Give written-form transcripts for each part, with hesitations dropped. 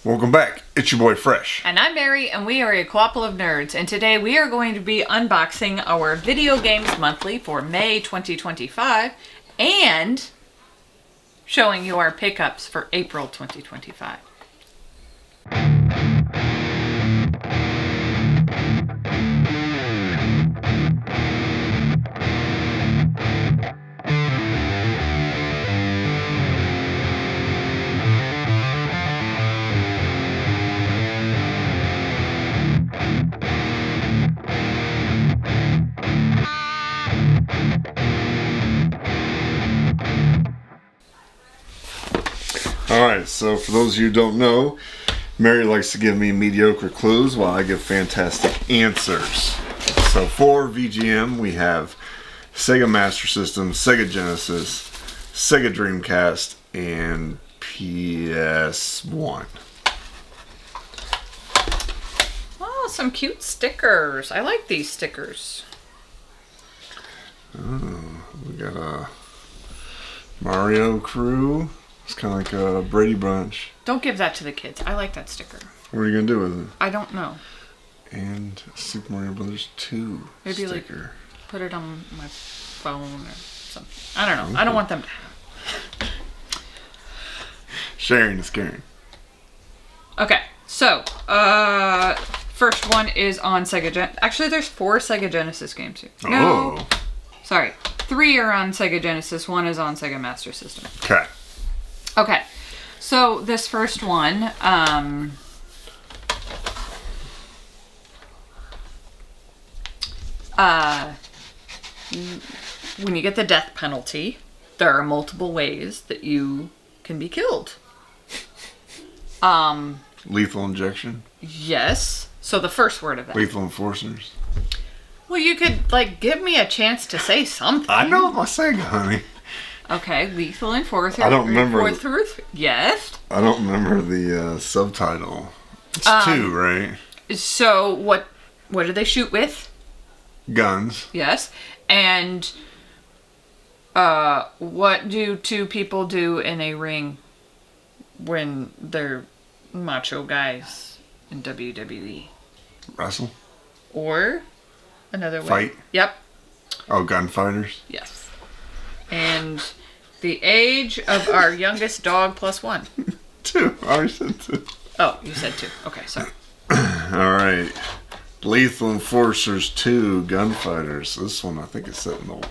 Welcome back. It's your boy Fresh. And I'm Mary, and we are a Co-ople of nerds. And today we are going to be unboxing our Video Games Monthly for May 2025 and showing you our pickups for April 2025. Alright, so for those of you who don't know, Mary likes to give me mediocre clues while I give fantastic answers. So for VGM, we have Sega Master System, Sega Genesis, Sega Dreamcast, and PS1. Oh, some cute stickers. I like these stickers. Oh, we got a Mario crew. It's kind of like a Brady Bunch. Don't give that to the kids. I like that sticker. What are you going to do with it? I don't know. And Super Mario Brothers 2 Maybe sticker. like put it on my phone or something. I don't know. Okay. I don't want them to have. Sharing is caring. Okay, so first one is on Sega Actually, there's 4 Sega Genesis games here. No, oh. Sorry, 3 are on Sega Genesis. 1 is on Sega Master System. Okay. Okay, so this first one, when you get the death penalty, there are multiple ways that you can be killed. Lethal injection? Yes. So the first word of that. Lethal enforcers? Well, you could, give me a chance to say something. I know my Sega, honey. Okay, lethal enforcer. I don't remember. Yes. I don't remember the subtitle. It's 2, right? So what do they shoot with? Guns. Yes. And what do 2 people do in a ring when they're macho guys in WWE? Wrestle. Or another way. Fight. Yep. Oh, gunfighters. Yes. And the age of our youngest dog plus 1. 2. I already said 2. Oh, you said 2. Okay, sorry. Alright. Lethal Enforcers 2, Gunfighters. This one I think is set in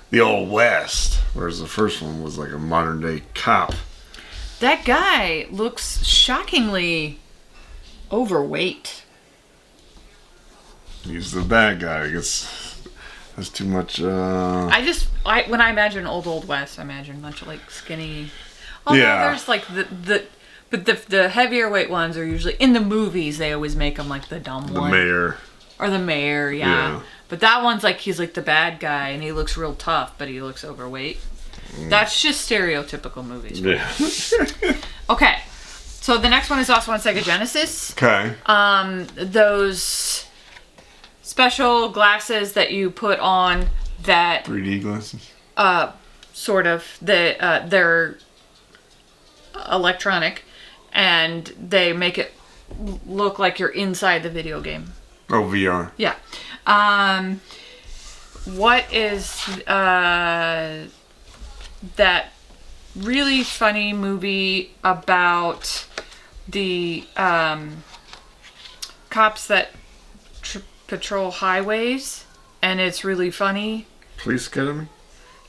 the Old West, whereas the first one was like a modern day cop. That guy looks shockingly overweight. He's the bad guy. I guess that's too much. When I imagine Old West, I imagine a bunch of skinny. Although there's but the heavier weight ones are usually in the movies. They always make them the dumb one. The mayor. Or the mayor, yeah. But that one's he's the bad guy and he looks real tough, but he looks overweight. That's just stereotypical movies. Yeah. Okay, so the next one is also on Sega Genesis. Okay. Those special glasses that you put on that 3D glasses. Sort of. They're electronic, and they make it look like you're inside the video game. Oh, VR. Yeah. What is that really funny movie about the cops that patrol highways, and it's really funny? Police Academy?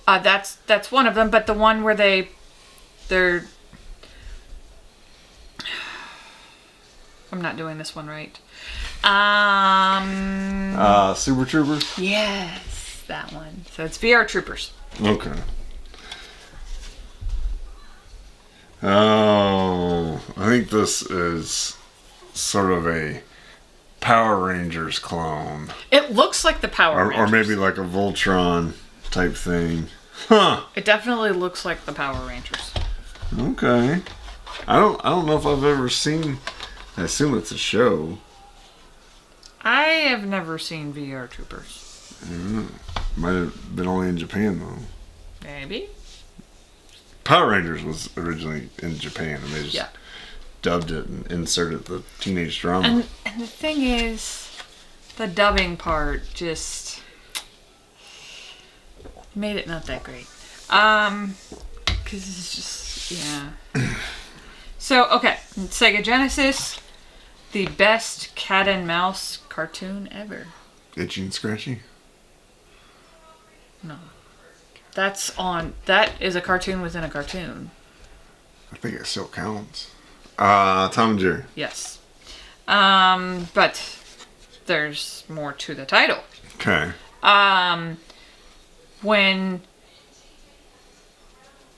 That's one of them, but the one where they're I'm not doing this one right. Super Troopers? Yes, that one. So it's VR Troopers. Okay. Oh, I think this is sort of a Power Rangers clone. It looks like the Power Rangers. Or maybe like a Voltron type thing. Huh. It definitely looks like the Power Rangers. Okay. I don't know if I've ever seen. I assume it's a show. I have never seen VR Troopers. Might have been only in Japan though. Maybe. Power Rangers was originally in Japan, and they just dubbed it and inserted the teenage drama. And the thing is, the dubbing part just made it not that great. Because it's just, yeah. So, okay. Sega Genesis, the best cat and mouse cartoon ever. Itchy and Scratchy? No. That is a cartoon within a cartoon. I think it still counts. Tom and Jerry. Yes. But there's more to the title. Okay. When,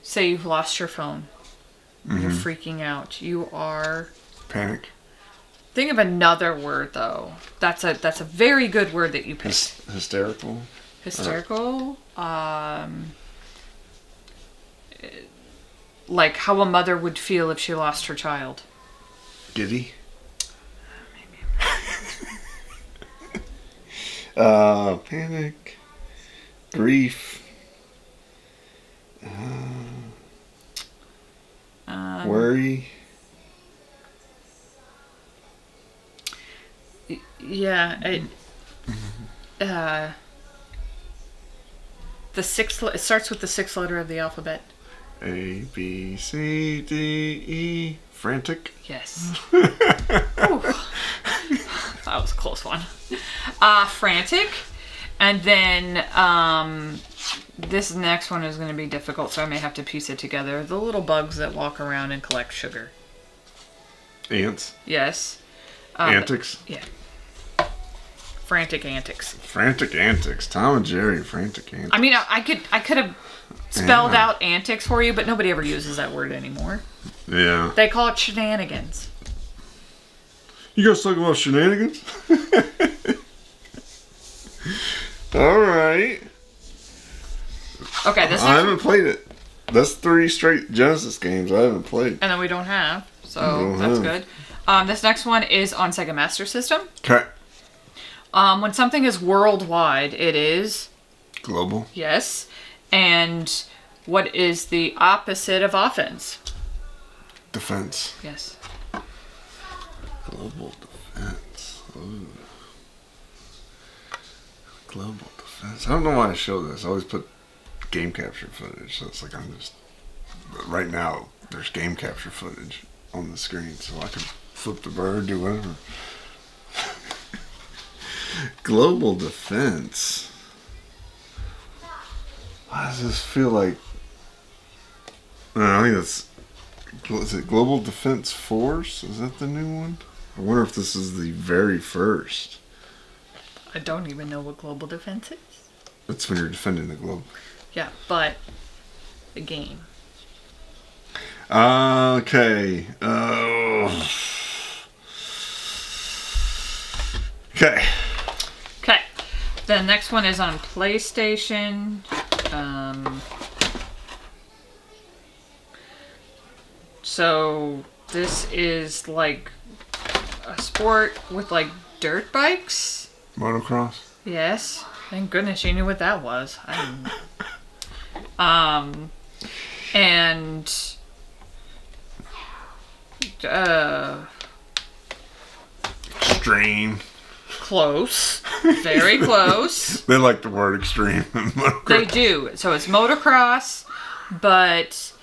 say you've lost your phone, you're freaking out, you are... Panic. Think of another word, though. That's a very good word that you picked. Hysterical? Hysterical? Like how a mother would feel if she lost her child. Giddy? Maybe. Panic. Grief. Worry. Yeah. It starts with the sixth letter of the alphabet. A, B, C, D, E. Frantic? Yes. Ooh. That was a close one. Frantic. And then this next one is going to be difficult, so I may have to piece it together. The little bugs that walk around and collect sugar. Ants? Yes. Antics? Yeah. Frantic antics. Frantic antics. Tom and Jerry, frantic antics. I mean, I could have spelled out antics for you, but nobody ever uses that word anymore. Yeah. They call it shenanigans. You guys talking about shenanigans? All right. Okay, this I next haven't played it. That's 3 straight Genesis games I haven't played. and then we don't have, so that's good. This next one is on Sega Master System. Okay. When something is worldwide, it is... Global. Yes. And what is the opposite of offense? Defense. Yes. Global defense. Ooh. Global defense. I don't know why I show this. I always put game capture footage. So it's like I'm just... Right now, there's game capture footage on the screen. So I can flip the bird, do whatever. Global defense. Why does this feel like... I think that's... Is it Global Defense Force? Is that the new one? I wonder if this is the very first. I don't even know what global defense is. That's when you're defending the globe. Yeah, but the game. Okay. Okay. Okay. The next one is on PlayStation. So this is like a sport with like dirt bikes. Motocross? Yes. Thank goodness you knew what that was. I didn't. And Extreme. close. Very close. They like the word extreme. They do. So it's motocross, but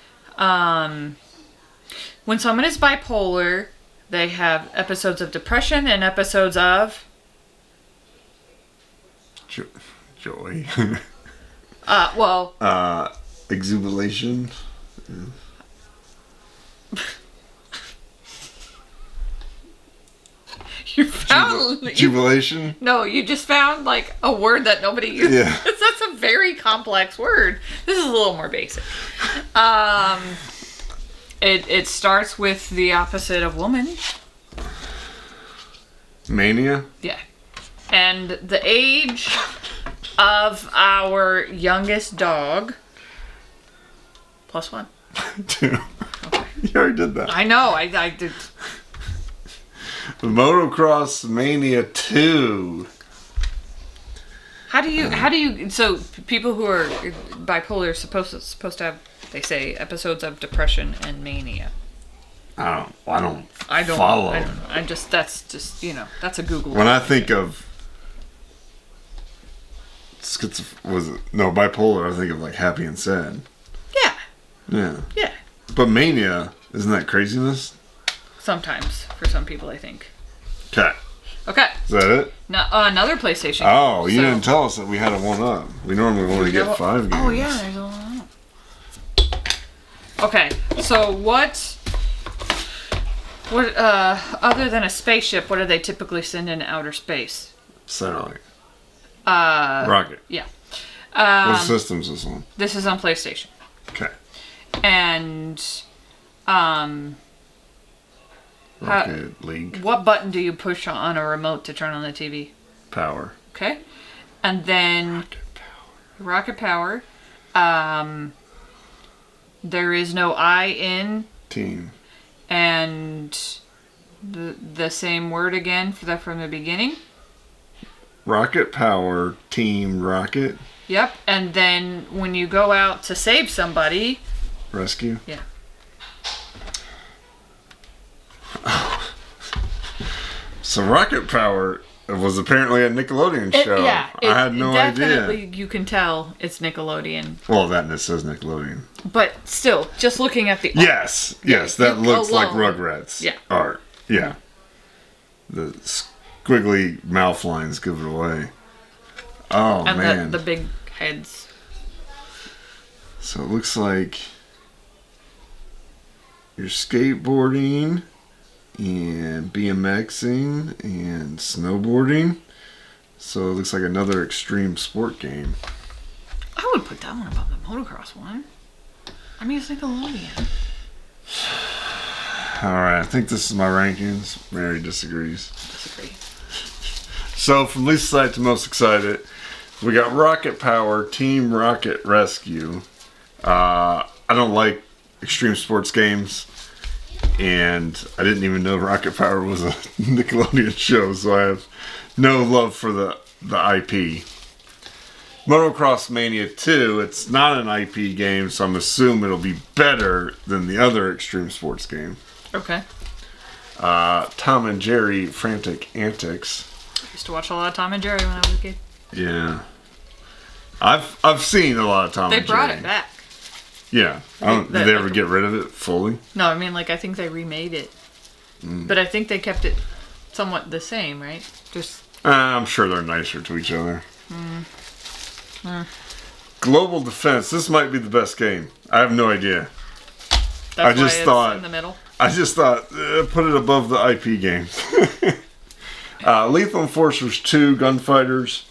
when someone is bipolar, they have episodes of depression and episodes of Joy. Exuberation. you found Jubilation. No, you just found like a word that nobody uses. Yeah. That's a very complex word. This is a little more basic. It starts with the opposite of woman. Mania. Yeah. And the age of our youngest dog. +1. 2. Okay. You already did that. I know. I did. Motocross Mania 2. How do you? So people who are bipolar are supposed to have, they say, episodes of depression and mania. I don't I don't follow. I don't know. That's just that's a Google. When I think of bipolar, I think of like happy and sad. Yeah. Yeah. Yeah. But mania, isn't that craziness? Sometimes for some people, I think. Okay. Okay. Is that it? No, another PlayStation. Oh, you didn't tell us that we had a 1-up. We normally only get 5 games. Oh yeah, there's a 1-up. Okay, so what other than a spaceship, what do they typically send into outer space? Satellite. Rocket. Yeah. What system's this on? This is on PlayStation. Okay. And Rocket League. what button do you push on a remote to turn on the TV? Power. Okay. And then rocket power. There is no I in Team. and the same word again from the beginning. Rocket power, team rocket. Yep. And then when you go out to save somebody, Rescue. yeah. So Rocket Power was apparently a Nickelodeon show. I had no definitely, idea. you can tell it's Nickelodeon. Well, that and it says Nickelodeon. But still, just looking at the Yes, that looks like Rugrats. Yeah. Art. Yeah. The squiggly mouth lines give it away. Oh, and man. the big heads. So it looks like you're skateboarding and BMXing and snowboarding. So it looks like another extreme sport game. I would put that one above the motocross one. I mean, it's Nickelodeon. Alright, I think this is my rankings. Mary disagrees. Disagree. So from least excited to most excited, we got Rocket Power, Team Rocket Rescue. I don't like extreme sports games. And I didn't even know Rocket Power was a Nickelodeon show, so I have no love for the IP. Motocross Mania 2, it's not an IP game, so I'm assuming it'll be better than the other extreme sports game. Okay. Tom and Jerry Frantic Antics. I used to watch a lot of Tom and Jerry when I was a kid. Yeah. I've seen a lot of Tom and Jerry. They brought it back. Yeah. Did they ever get rid of it fully? No, I mean, I think they remade it. But I think they kept it somewhat the same, right? Just. I'm sure they're nicer to each other. Global Defense. This might be the best game. I have no idea. That's why it's in the middle. I just thought, put it above the IP games. Lethal Enforcers 2, Gunfighters.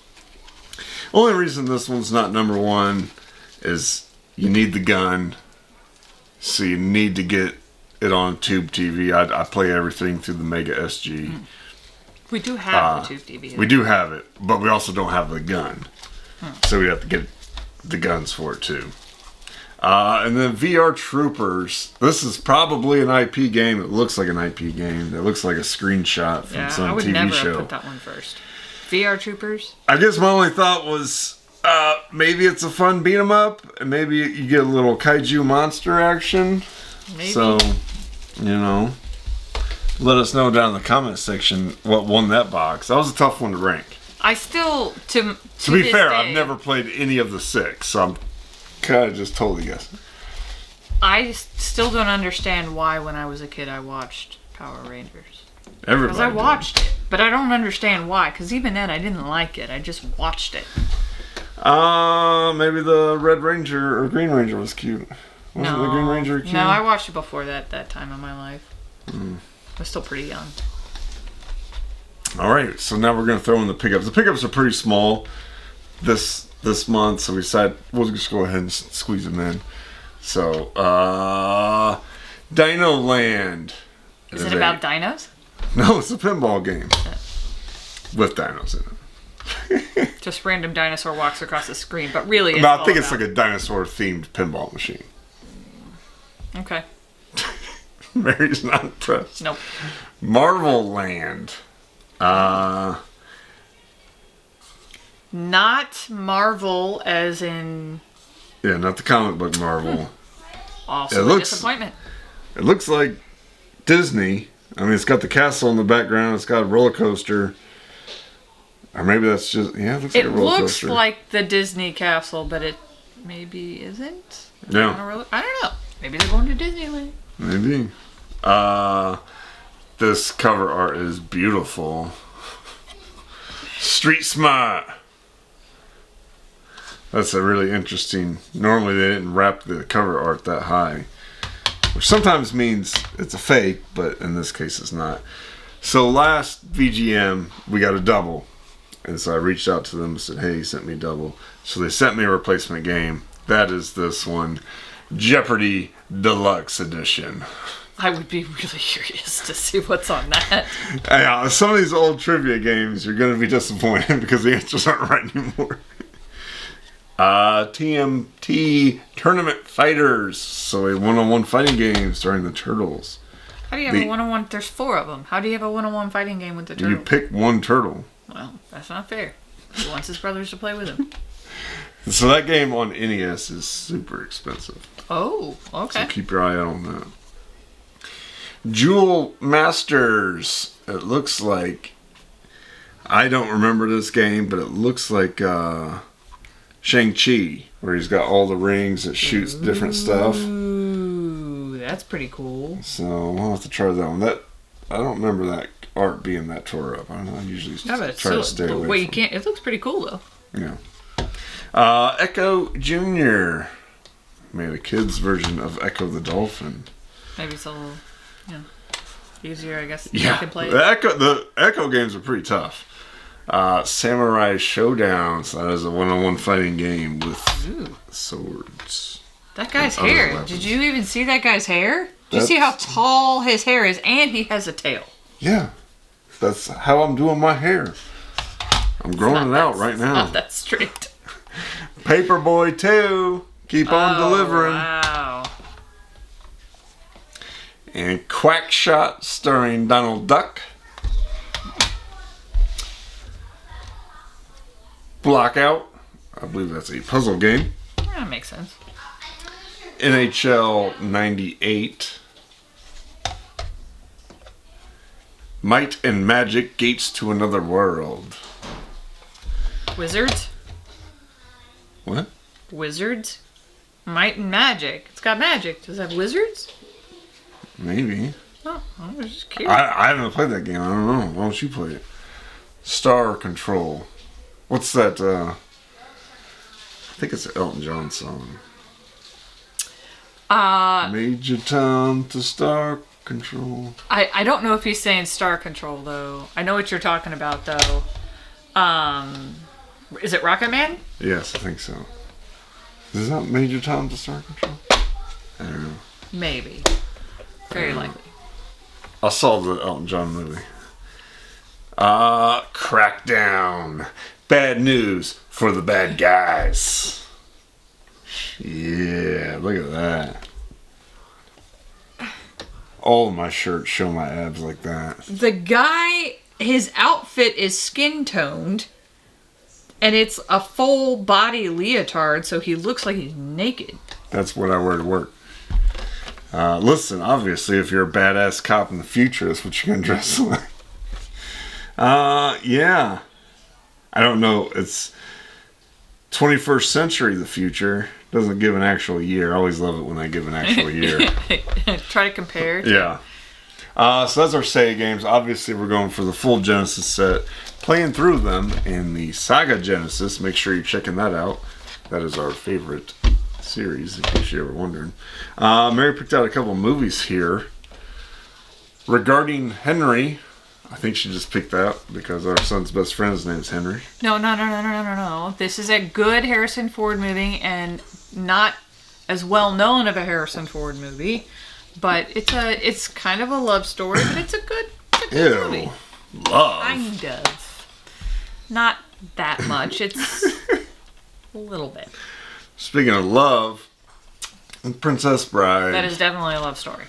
Only reason this one's not number 1 is you need the gun, so you need to get it on tube TV. I play everything through the Mega SG. We do have the tube TV. We do have it, but we also don't have the gun. So we have to get the guns for it too. And then VR Troopers. This is probably an IP game. It looks like an IP game. It looks like a screenshot from some TV show. I would never have put that one first. VR Troopers? I guess my only thought was maybe it's a fun beat 'em up, and maybe you get a little kaiju monster action. Maybe. So, let us know down in the comment section what won that box. That was a tough one to rank. I still, to be fair, day, I've never played any of the 6, so I'm kind of just totally guessing. I still don't understand why when I was a kid I watched Power Rangers. Everybody Because I watched it, but I don't understand why. Because even then I didn't like it. I just watched it. Maybe the Red Ranger or Green Ranger was cute. Wasn't the Green Ranger cute? No, I watched it before that time in my life. I was still pretty young. Alright, so now we're going to throw in the pickups. The pickups are pretty small this month, so we decided we'll just go ahead and squeeze them in. So, Dino Land. Is it about dinos? No, it's a pinball game. With dinos in it. Just random dinosaur walks across the screen, but really it's I think it's like a dinosaur-themed pinball machine. Okay. Mary's not impressed. Nope. Marvel Land. Not Marvel as in... Yeah, not the comic book Marvel. Also a disappointment. It looks like Disney. I mean, it's got the castle in the background. It's got a roller coaster. Or maybe that's just, yeah, it looks like a roller coaster. It looks like the Disney castle, but it maybe isn't. Yeah. I don't know. Maybe they're going to Disneyland. Maybe. This cover art is beautiful. Street smart. That's a really interesting. Normally they didn't wrap the cover art that high, which sometimes means it's a fake, but in this case it's not. So last VGM we got a double, and so I reached out to them and said, hey, you sent me a double. So they sent me a replacement game. That is this one, Jeopardy Deluxe Edition. I would be really curious to see what's on that. Yeah, some of these old trivia games, you're going to be disappointed because the answers aren't right anymore. TMT Tournament Fighters. So a one-on-one fighting game starring the Turtles. How do you have a one-on-one? There's 4 of them. How do you have a one-on-one fighting game with the Turtles? You pick one turtle. Well, that's not fair. He wants his brothers to play with him. So that game on NES is super expensive. Oh, okay. So keep your eye out on that. Jewel Masters. It looks like, I don't remember this game, but it looks like Shang-Chi, where he's got all the rings that shoots different stuff. Ooh, that's pretty cool. So we'll have to try that one. I don't remember that art being that tore up. I don't know. I usually try to stay away. Wait, you can't. It looks pretty cool though. Yeah. Echo Junior. Made a kid's version of Echo the Dolphin. Maybe it's a little, easier, I guess. Yeah. Can play The Echo games are pretty tough. Samurai Showdown. So that is a one-on-one fighting game with swords. That guy's hair. Did you even see that guy's hair? Did you see how tall his hair is? And he has a tail. Yeah. That's how I'm doing my hair. I'm growing it out right now. Not that straight. Paperboy 2. Keep on delivering. Wow. And Quackshot starring Donald Duck. Blockout. I believe that's a puzzle game. Yeah, that makes sense. NHL 98. Might and Magic Gates to Another World. Wizards? What? Wizards? Might and Magic. It's got magic. Does it have wizards? Maybe. Oh, I was just curious. I haven't played that game. I don't know. Why don't you play it? Star Control. What's that? I think it's an Elton John song. Major Tom to Star Control. I don't know if he's saying Star Control though. I know what you're talking about though. Is it Rocket Man? Yes, I think so. Is that Major Tom to Star Control? I don't know. Maybe. Very likely. I saw the Elton John movie. Crackdown. Bad news for the bad guys. Yeah, look at that. All of my shirts show my abs like that. The guy, his outfit is skin toned, and it's a full body leotard, so he looks like he's naked. That's what I wear to work. Listen, obviously, if you're a badass cop in the future, that's what you're gonna dress like. Yeah. I don't know. It's 21st century, the future. Doesn't give an actual year. I always love it when they give an actual year. Try to compare. Yeah. So that's our Sega games. Obviously, we're going for the full Genesis set. Playing through them in the Saga Genesis. Make sure you're checking that out. That is our favorite series, in case you're ever wondering. Mary picked out a couple movies here. Regarding Henry, I think she just picked that because our son's best friend's name is Henry. No. This is a good Harrison Ford movie and not as well known of a Harrison Ford movie, but it's kind of a love story, but it's a good movie. Love. Kind of. Not that much. It's a little bit. Speaking of love, Princess Bride. That is definitely a love story.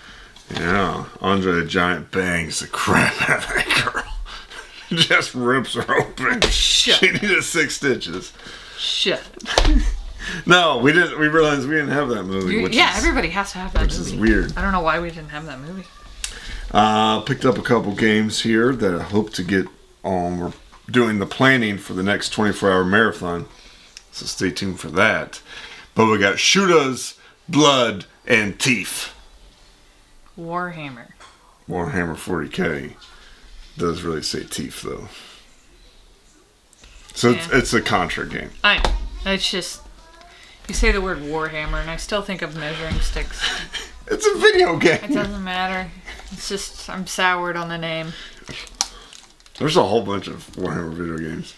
Yeah, Andre the Giant bangs the crap out of that girl. Just rips her open. Shut She needed 6 stitches. Shut. No, we didn't. We realized we didn't have that movie. Everybody has to have that movie. Which is weird. I don't know why we didn't have that movie. Picked up a couple games here that I hope to get on. We're doing the planning for the next 24-hour marathon, so stay tuned for that. But we got Shooters, Blood, and Teeth. Warhammer 40K. Does really say Teeth though. So it's a Contra game. It's just, you say the word Warhammer and I still think of measuring sticks. It's a video game. It doesn't matter. It's just, I'm soured on the name. There's a whole bunch of Warhammer video games.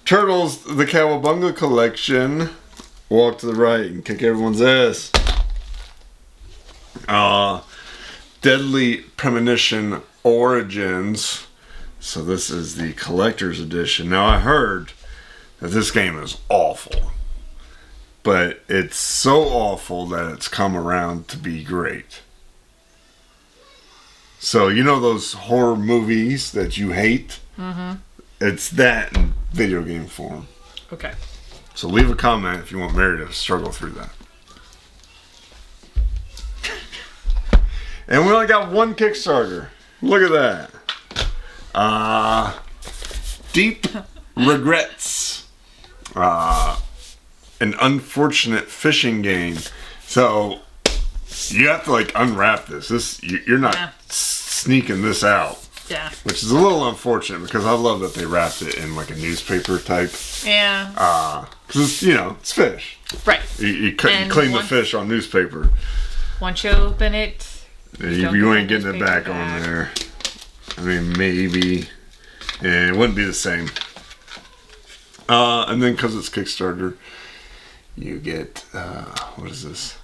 Turtles, the Cowabunga Collection. Walk to the right and kick everyone's ass. Deadly Premonition Origins. So this is the collector's edition. Now I heard that this game is awful. But it's so awful that it's come around to be great. So you know those horror movies that you hate? Mm-hmm. It's that in video game form. Okay. So leave a comment if you want Mary to struggle through that. And we only got one Kickstarter. Look at that. Deep Regrets. An unfortunate fishing game. So you have to like unwrap this. You're not sneaking this out. Yeah. Which is a little unfortunate because I love that they wrapped it in like a newspaper type. Yeah. Because it's fish. Right. You clean the fish on newspaper. Once you open it, you ain't getting it back on there. I mean, maybe. And it wouldn't be the same. And then because it's Kickstarter, you get, what is this?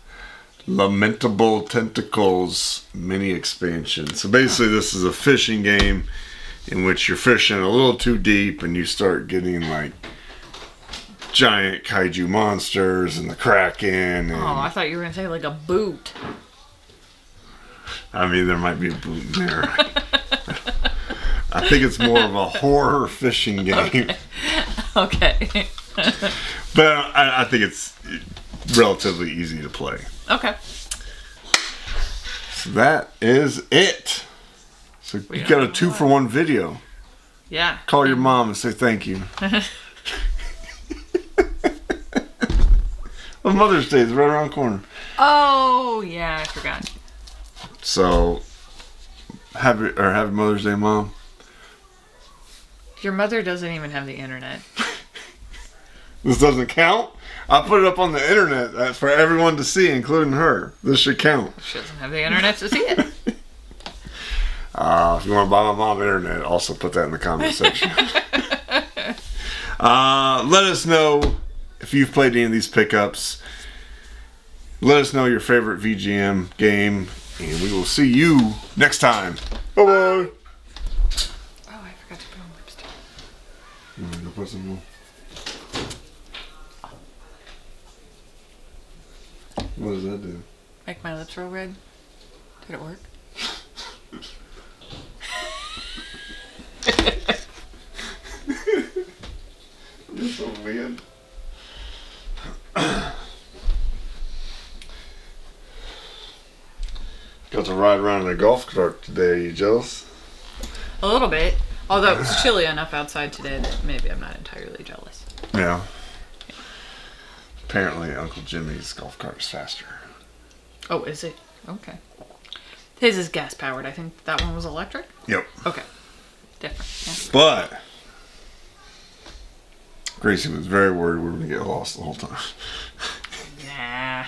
Lamentable Tentacles mini expansion. So basically this is a fishing game in which you're fishing a little too deep and you start getting like giant kaiju monsters and the Kraken. And, I thought you were going to say like a boot. I mean, there might be a boot in there. I think it's more of a horror fishing game. Okay. But I think it's relatively easy to play. Okay. So that is it. So you got a 2-for-1 video. Yeah. Call your mom and say thank you. Well, Mother's Day is right around the corner. Oh, yeah, I forgot. So, happy Mother's Day, Mom. Your mother doesn't even have the internet. This doesn't count? I put it up on the internet. That's for everyone to see, including her. This should count. She doesn't have the internet to see it. If you want to buy my mom internet, also put that in the comment section. Let us know if you've played any of these pickups. Let us know your favorite VGM game, and we will see you next time. Bye-bye. Oh, I forgot to put on lipstick. You want to go put some more? What does that do? Make my lips real red. Did it work? You're so weird. Got to ride around in a golf cart today. Are you jealous? A little bit. Although it was chilly enough outside today that maybe I'm not entirely jealous. Yeah. Apparently, Uncle Jimmy's golf cart is faster. Oh, is it? Okay. His is gas powered. I think that one was electric? Yep. Okay. Different. Yeah. But Gracie was very worried we were going to get lost the whole time. Nah.